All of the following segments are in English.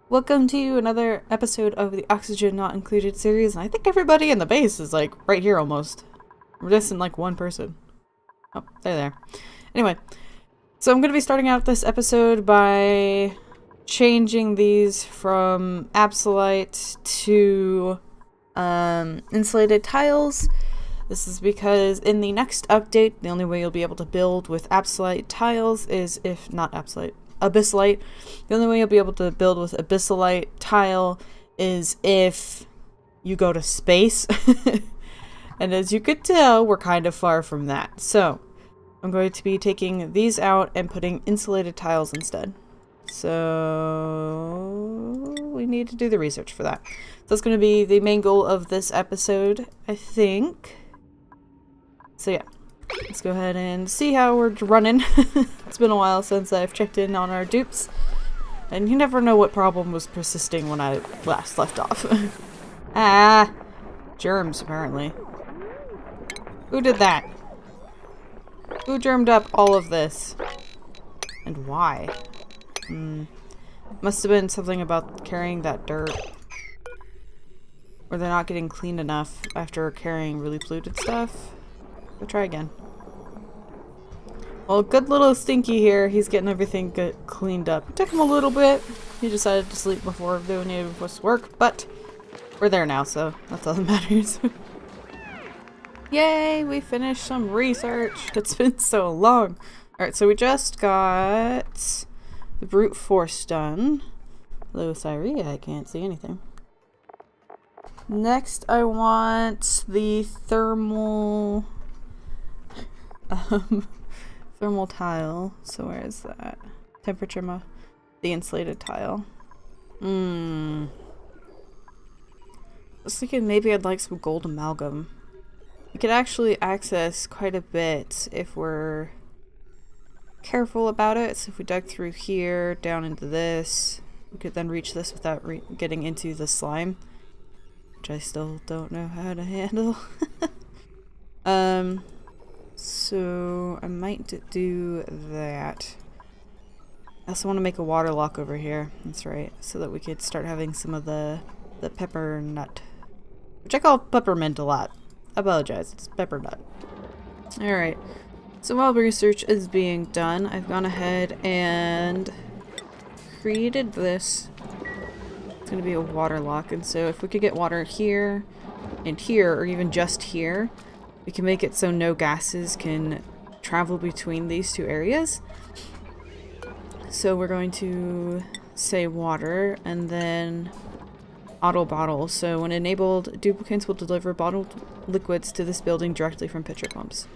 Welcome to another episode of the Oxygen Not Included series, and I think everybody in the base is like right here almost. We're missing like one person. Oh, they're there. Anyway, so I'm going to be starting out this episode by changing these from absolite to insulated tiles. This is because in the next update, the only way you'll be able to build with absolite tiles is if, not absolite, abyssalite. The only way you'll be able to build with abyssalite tile is if you go to space. And as you could tell, we're kind of far from that. So I'm going to be taking these out and putting insulated tiles instead. So we need to do the research for that. So that's going to be the main goal of this episode, I think. So yeah, let's go ahead and see how we're running. It's been a while since I've checked in on our dupes, and you never know what problem was persisting when I last left off. Ah, germs apparently. Who did that? Who germed up all of this? And why? Must have been something about carrying that dirt. Or they're not getting cleaned enough after carrying really polluted stuff. Go try again. Well, good little Stinky here. He's getting everything cleaned up. It took him a little bit. He decided to sleep before doing any of his work, but we're there now, so that's all that matters. Yay, we finished some research. It's been so long. Alright, so we just got the brute force done. Hello, Syria. I can't see anything. Next, I want the thermal thermal tile. So where is that? Temperature the insulated tile. I was thinking maybe I'd like some gold amalgam. We could actually access quite a bit if we're careful about it. So if we dug through here, down into this, we could then reach this without getting into the slime, which I still don't know how to handle. So I might do that. I also want to make a water lock over here. That's right, so that we could start having some of the pepper nut, which I call peppermint a lot. I apologize, it's pepper nut. Alright, so while research is being done, I've gone ahead and created this. It's going to be a water lock, and so if we could get water here and here, or even just here, we can make it so no gases can travel between these two areas. So we're going to say water and then auto bottle. So when enabled, duplicates will deliver bottled liquids to this building directly from pitcher pumps.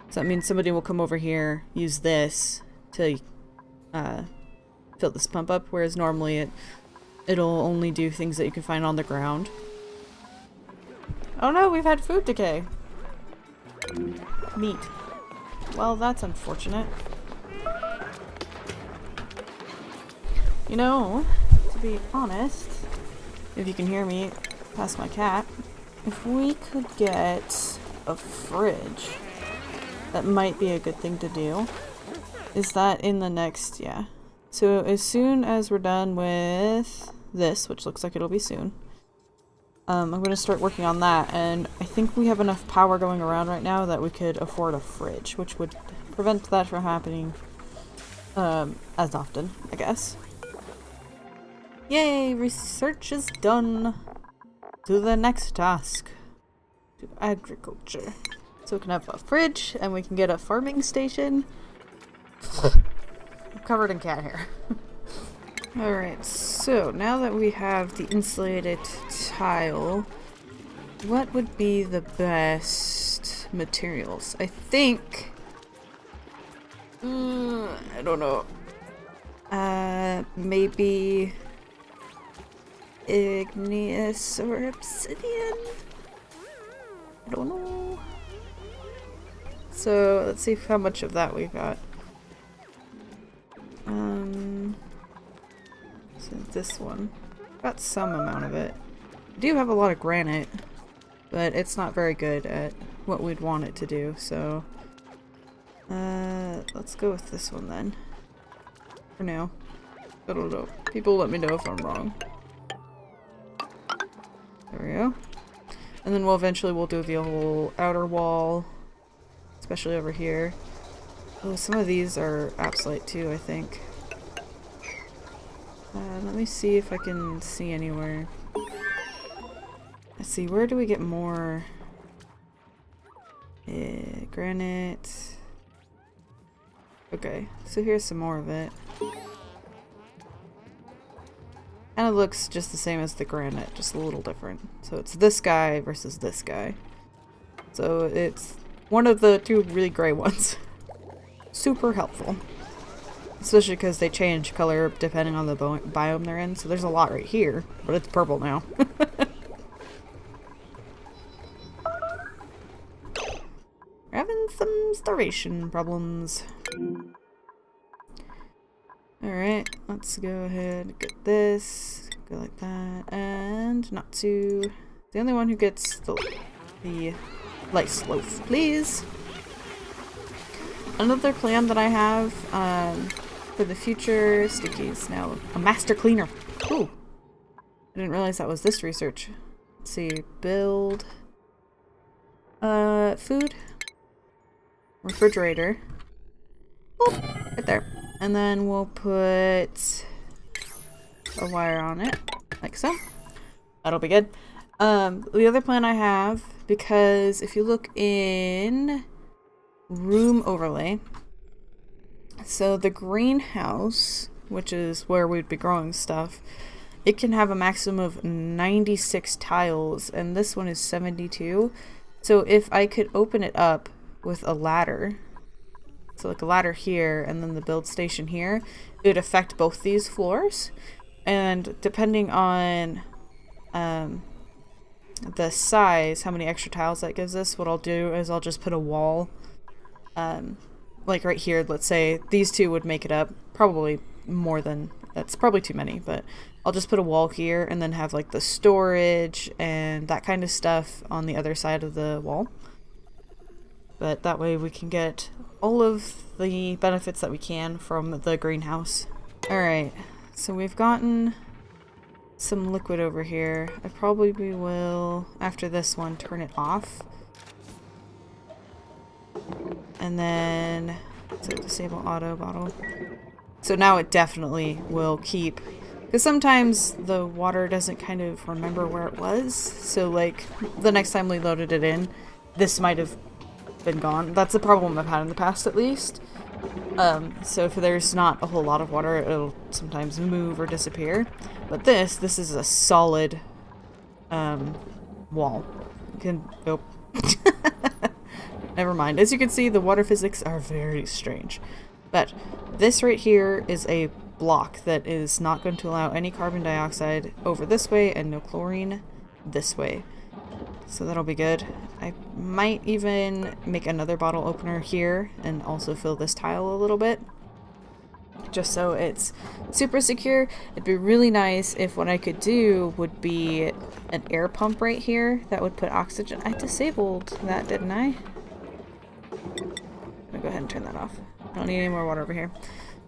So that means somebody will come over here, use this to fill this pump up, whereas normally it'll only do things that you can find on the ground. Oh no, we've had food decay. Neat. Well, that's unfortunate. You know, to be honest, if you can hear me past my cat, if we could get a fridge, that might be a good thing to do. Is that in the next, yeah. So as soon as we're done with this, which looks like it'll be soon, I'm going to start working on that, and I think we have enough power going around right now that we could afford a fridge, which would prevent that from happening as often, I guess. Yay! Research is done! To the next task. To agriculture. So we can have a fridge, and we can get a farming station. I'm covered in cat hair. Alright, so now that we have the insulated tile, what would be the best materials? I think... I don't know. Maybe igneous or obsidian? I don't know. So let's see how much of that we've got. So this one. Got some amount of it. I do have a lot of granite, but it's not very good at what we'd want it to do, so let's go with this one then. For now. I don't know. People let me know if I'm wrong. There we go. And then we'll do the whole outer wall, especially over here. Oh, some of these are apslite too, I think. Let me see if I can see anywhere. Let's see, where do we get more? Granite. Okay, so here's some more of it. Kind of looks just the same as the granite, just a little different. So it's this guy versus this guy. So it's one of the two really gray ones. Super helpful. Especially because they change color depending on the biome they're in. So there's a lot right here, but it's purple now. We're having some starvation problems. Alright, let's go ahead and get this. Go like that. And Natsu. The only one who gets the lice loaf, please. Another plan that I have for the future, Stickies now. A master cleaner. Ooh. I didn't realize that was this research. Let's see. Build. Food. Refrigerator. Boop, right there. And then we'll put a wire on it. Like so. That'll be good. The other plan I have, because if you look in room overlay, so the greenhouse, which is where we'd be growing stuff, it can have a maximum of 96 tiles, and this one is 72. So if I could open it up with a ladder, so like a ladder here and then the build station here, it would affect both these floors. And depending on the size, how many extra tiles that gives us, what I'll do is I'll just put a wall, like right here. Let's say these two would make it up, probably more than, that's probably too many, but I'll just put a wall here and then have like the storage and that kind of stuff on the other side of the wall. But that way we can get all of the benefits that we can from the greenhouse. Alright, so we've gotten some liquid over here. I probably will, after this one, turn it off. And then, so disable auto bottle. So now it definitely will keep, because sometimes the water doesn't kind of remember where it was. So like, the next time we loaded it in, this might have been gone. That's a problem I've had in the past, at least. So if there's not a whole lot of water, it'll sometimes move or disappear. But this is a solid wall. You can, nope. Never mind. As you can see, the water physics are very strange. But this right here is a block that is not going to allow any carbon dioxide over this way and no chlorine this way. So that'll be good. I might even make another bottle opener here and also fill this tile a little bit, just so it's super secure. It'd be really nice if what I could do would be an air pump right here that would put oxygen. I disabled that, didn't I? I'm gonna go ahead and turn that off. I don't need any more water over here.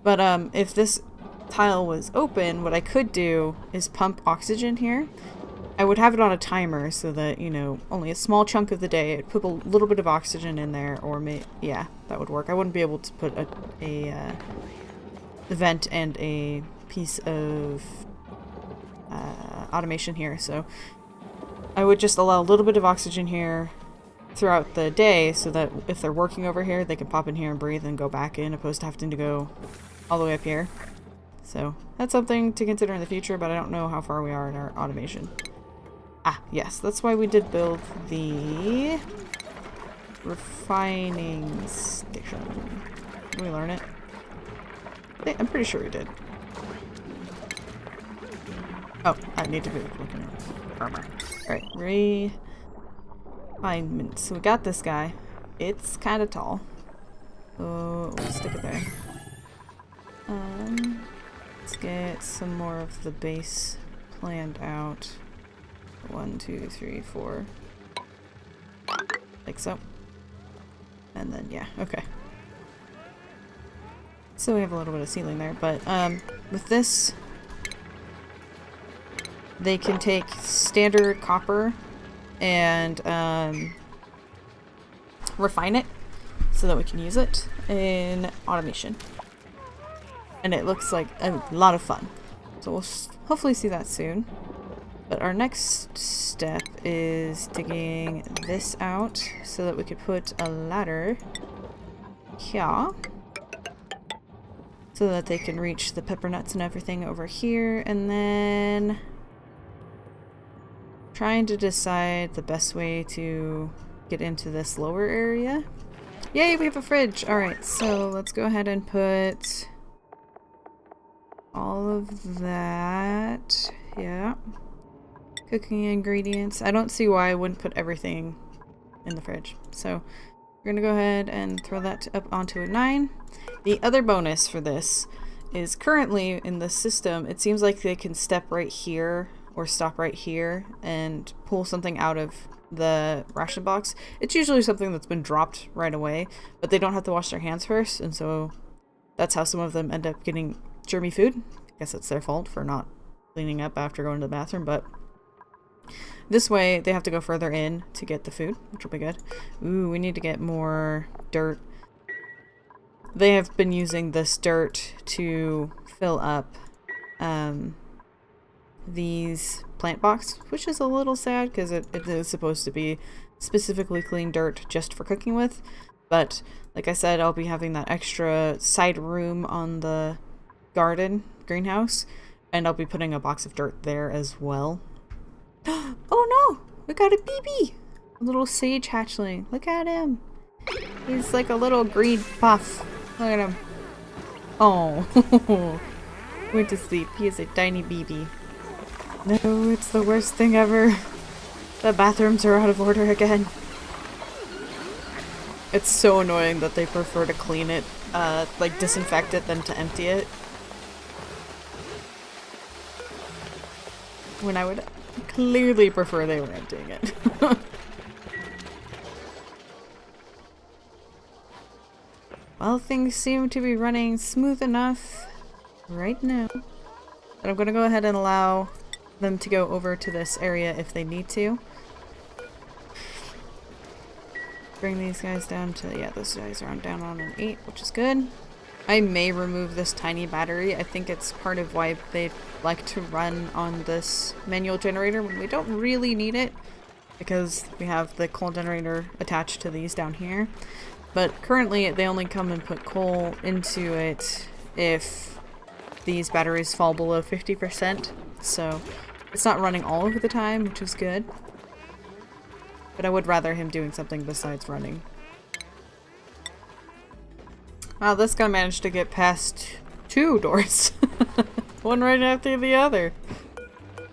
But if this tile was open, what I could do is pump oxygen here. I would have it on a timer so that, you know, only a small chunk of the day, it'd put a little bit of oxygen in there, or yeah, that would work. I wouldn't be able to put a vent and a piece of automation here, so I would just allow a little bit of oxygen here throughout the day so that if they're working over here, they can pop in here and breathe and go back in, opposed to having to go all the way up here. So that's something to consider in the future, but I don't know how far we are in our automation. Ah, yes, that's why we did build the refining station. Did we learn it? I'm pretty sure we did. Oh, I need to be looking at armor. Alright, refinement. So we got this guy. It's kind of tall. So we'll stick it there. Let's get some more of the base planned out. 1, 2, 3, 4. Like so. And then, yeah, okay. So we have a little bit of ceiling there, but with this, they can take standard copper and refine it so that we can use it in automation. And it looks like a lot of fun. So we'll hopefully see that soon. But our next step is digging this out so that we could put a ladder here. So that they can reach the pepper nuts and everything over here. And then trying to decide the best way to get into this lower area. Yay, we have a fridge! Alright, so let's go ahead and put all of that. Yeah. Cooking ingredients. I don't see why I wouldn't put everything in the fridge. So we're gonna go ahead and throw that up onto a 9. The other bonus for this is currently in the system, it seems like they can step right here or stop right here and pull something out of the ration box. It's usually something that's been dropped right away, but they don't have to wash their hands first, and so that's how some of them end up getting germy food. I guess it's their fault for not cleaning up after going to the bathroom, but this way they have to go further in to get the food, which will be good. Ooh, we need to get more dirt. They have been using this dirt to fill up these plant box, which is a little sad because it is supposed to be specifically clean dirt just for cooking with. But like I said, I'll be having that extra side room on the greenhouse, and I'll be putting a box of dirt there as well. Oh no! We got a BB! A little sage hatchling. Look at him! He's like a little green puff. Look at him. Oh. Went to sleep. He is a tiny BB. No, it's the worst thing ever. The bathrooms are out of order again. It's so annoying that they prefer to clean it, like disinfect it than to empty it. When I would clearly prefer they were emptying it. Well, things seem to be running smooth enough right now. But I'm gonna go ahead and allow them to go over to this area if they need to. Bring these guys down to, yeah, those guys are down on an 8, which is good. I may remove this tiny battery. I think it's part of why they like to run on this manual generator when we don't really need it, because we have the coal generator attached to these down here. But currently they only come and put coal into it if these batteries fall below 50%, so it's not running all of the time, which is good. But I would rather him doing something besides running. Wow, this guy managed to get past 2 doors. One right after the other.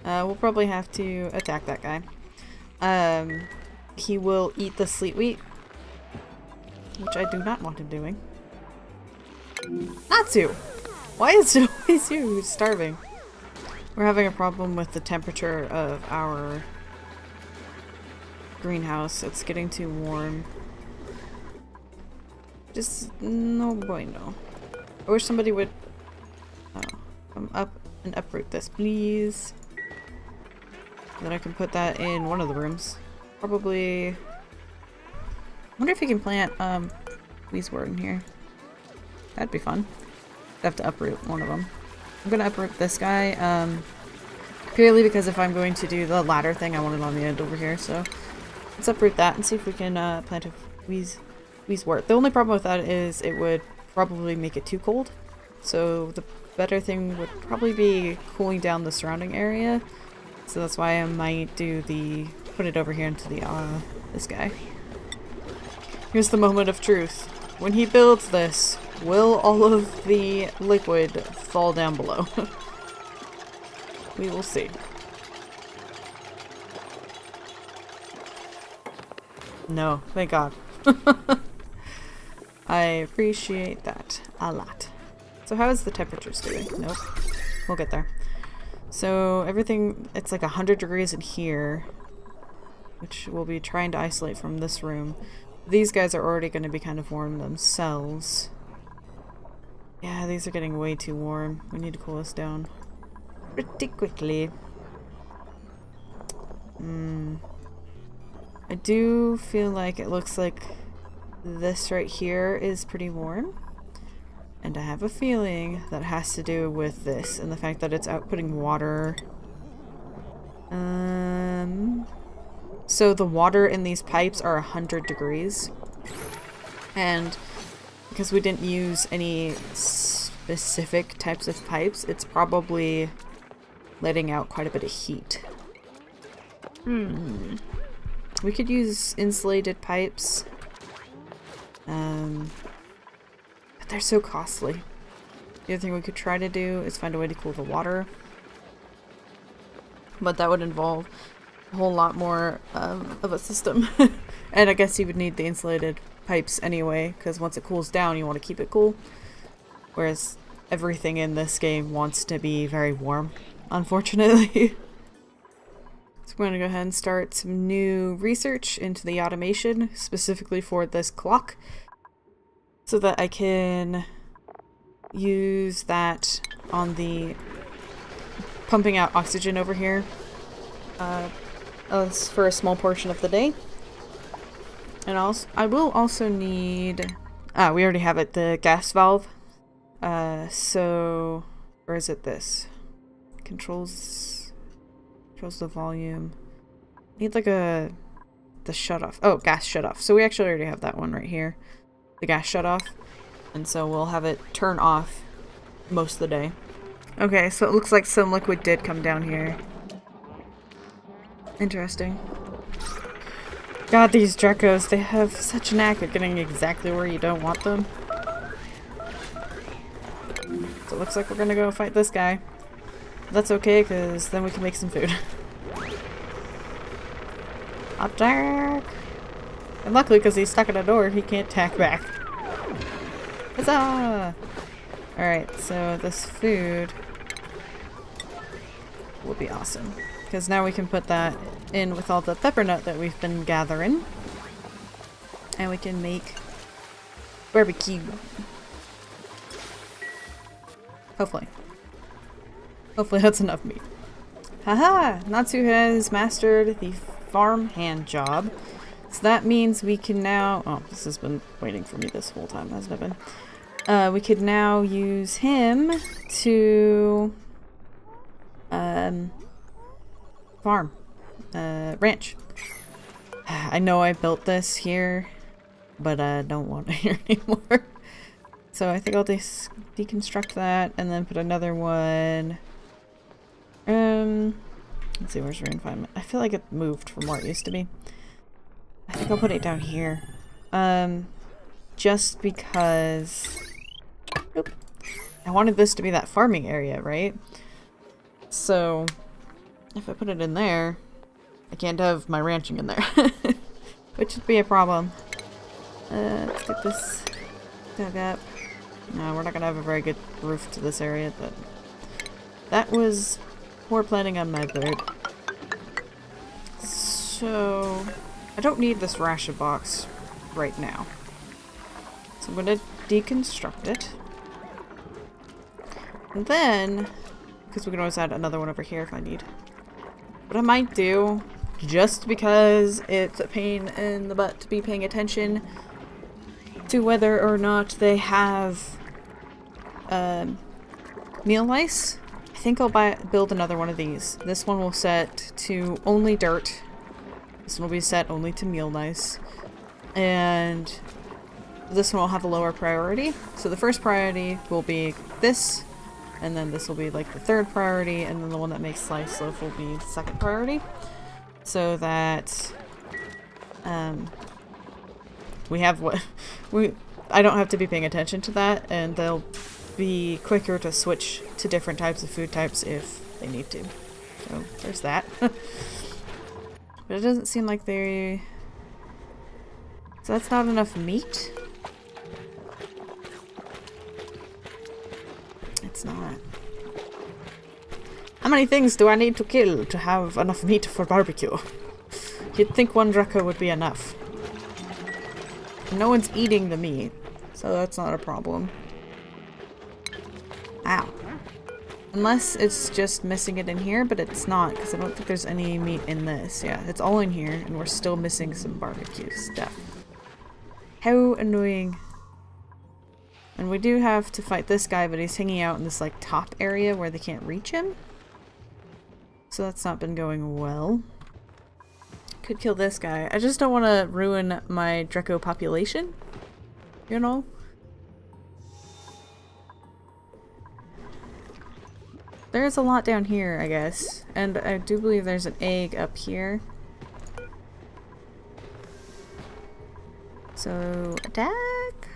We'll probably have to attack that guy. He will eat the sleet wheat, which I do not want him doing. Natsu! Why is it always you who's starving? We're having a problem with the temperature of our greenhouse. It's getting too warm. Just no bueno. I wish somebody would come up and uproot this, please. Then I can put that in one of the rooms. Probably. I wonder if you can plant Weezwort in here. That'd be fun. I'd have to uproot one of them. I'm gonna uproot this guy, purely because if I'm going to do the ladder thing, I want it on the end over here, so let's uproot that and see if we can plant a Weezwort. The only problem with that is it would probably make it too cold, so the better thing would probably be cooling down the surrounding area, so that's why I might do put it over here into the, this guy. Here's the moment of truth. When he builds this, will all of the liquid fall down below? We will see. No, thank God. I appreciate that a lot. So how is the temperatures doing? Nope. We'll get there. So everything, it's like 100 degrees in here, which we'll be trying to isolate from this room. These guys are already going to be kind of warm themselves. Yeah, these are getting way too warm. We need to cool this down pretty quickly. I do feel like it looks like this right here is pretty warm. And I have a feeling that has to do with this and the fact that it's outputting water. So the water in these pipes are 100 degrees. And because we didn't use any specific types of pipes, it's probably letting out quite a bit of heat. We could use insulated pipes. But they're so costly. The other thing we could try to do is find a way to cool the water. But that would involve a whole lot more of a system. And I guess you would need the insulated pipes anyway, because once it cools down, you want to keep it cool. Whereas everything in this game wants to be very warm, unfortunately. So I'm going to go ahead and start some new research into the automation, specifically for this clock, so that I can use that on the pumping out oxygen over here for a small portion of the day. And also, I will also need... we already have it, the gas valve. So... Or is it this? Controls the volume. Need like the shutoff. Oh, gas shutoff. So we actually already have that one right here. The gas shutoff. And so we'll have it turn off most of the day. Okay, so it looks like some liquid did come down here. Interesting. God, these Drekos, they have such a knack at getting exactly where you don't want them. So it looks like we're gonna go fight this guy. That's okay, because then we can make some food. Attack! And luckily, because he's stuck in a door, he can't attack back. Huzzah! Alright, so this food will be awesome. Because now we can put that in with all the peppernut that we've been gathering. And we can make barbecue. Hopefully. Hopefully that's enough meat. Haha! Natsu has mastered the farm hand job. So that means we can now... Oh, this has been waiting for me this whole time, hasn't it been? We could now use him to... farm. Ranch. I know I built this here, but I don't want it here anymore. So I think I'll deconstruct that and then put another one. Let's see, where's refinement? I feel like it moved from where it used to be. I think I'll put it down here. Just because... Oop. I wanted this to be that farming area, right? So, if I put it in there, I can't have my ranching in there. Which would be a problem. Let's get this dug up. No, we're not gonna have a very good roof to this area, but that was poor planning on my part. So, I don't need this ration box right now. So I'm gonna deconstruct it. And then, because we can always add another one over here if I need. What I might do, just because it's a pain in the butt to be paying attention to whether or not they have meal lice, I think I'll build another one of these. This one will set to only dirt. This one will be set only to meal lice. And this one will have a lower priority. So the first priority will be this, and then this will be like the third priority, and then the one that makes slice loaf will be the second priority. So that we have what I don't have to be paying attention to that, and they'll be quicker to switch to different types of food types if they need to. So there's that. But it doesn't seem like they... So that's not enough meat? It's not. How many things do I need to kill to have enough meat for barbecue? You'd think one Dreko would be enough. No one's eating the meat, so that's not a problem. Ow. Unless it's just missing it in here, but it's not, because I don't think there's any meat in this. Yeah, it's all in here, and we're still missing some barbecue stuff. How annoying. And we do have to fight this guy, but he's hanging out in this like top area where they can't reach him. So that's not been going well. Could kill this guy. I just don't want to ruin my Draco population. You know? There's a lot down here, I guess. And I do believe there's an egg up here. So, attack!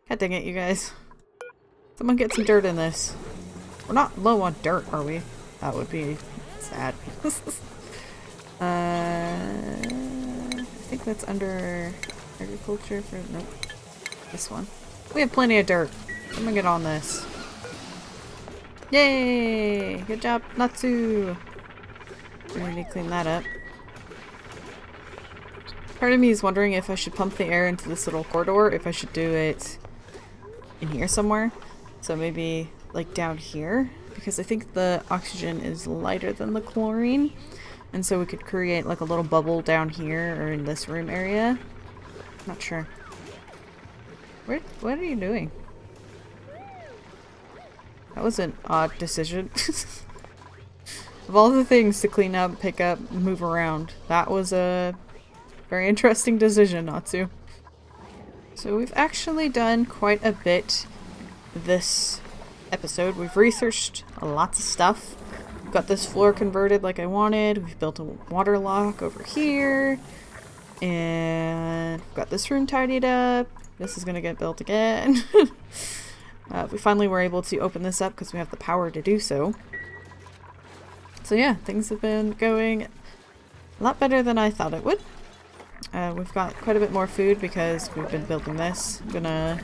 God dang it, you guys. Someone get some dirt in this. We're not low on dirt, are we? That would be sad. I think that's under agriculture for... Nope. This one. We have plenty of dirt. I'm gonna get on this. Yay! Good job, Natsu! We need to clean that up. Part of me is wondering if I should pump the air into this little corridor, if I should do it in here somewhere. So maybe like down here, because I think the oxygen is lighter than the chlorine. And so we could create like a little bubble down here or in this room area. Not sure. What are you doing? That was an odd decision. Of all the things to clean up, pick up, move around, that was a very interesting decision, Natsu. So we've actually done quite a bit this episode. We've researched lots of stuff. We've got this floor converted like I wanted. We've built a water lock over here. And we've got this room tidied up. This is gonna get built again. We finally were able to open this up because we have the power to do so. So yeah, things have been going a lot better than I thought it would. We've got quite a bit more food because we've been building this. I'm gonna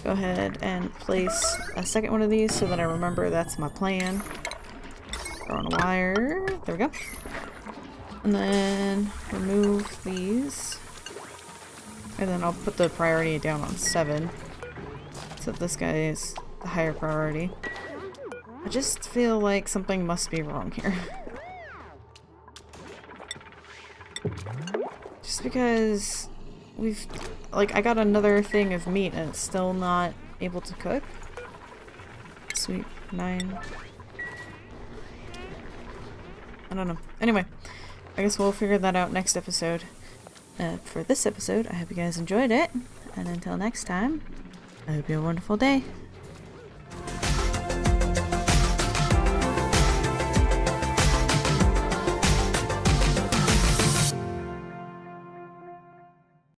go ahead and place a second one of these so that I remember that's my plan. Throw on a wire. There we go. And then remove these. And then I'll put the priority down on 7. So this guy is the higher priority. I just feel like something must be wrong here. Just because we've... Like, I got another thing of meat and it's still not able to cook. Sweet. 9. I don't know. Anyway, I guess we'll figure that out next episode. For this episode, I hope you guys enjoyed it. And until next time, I hope you have a wonderful day.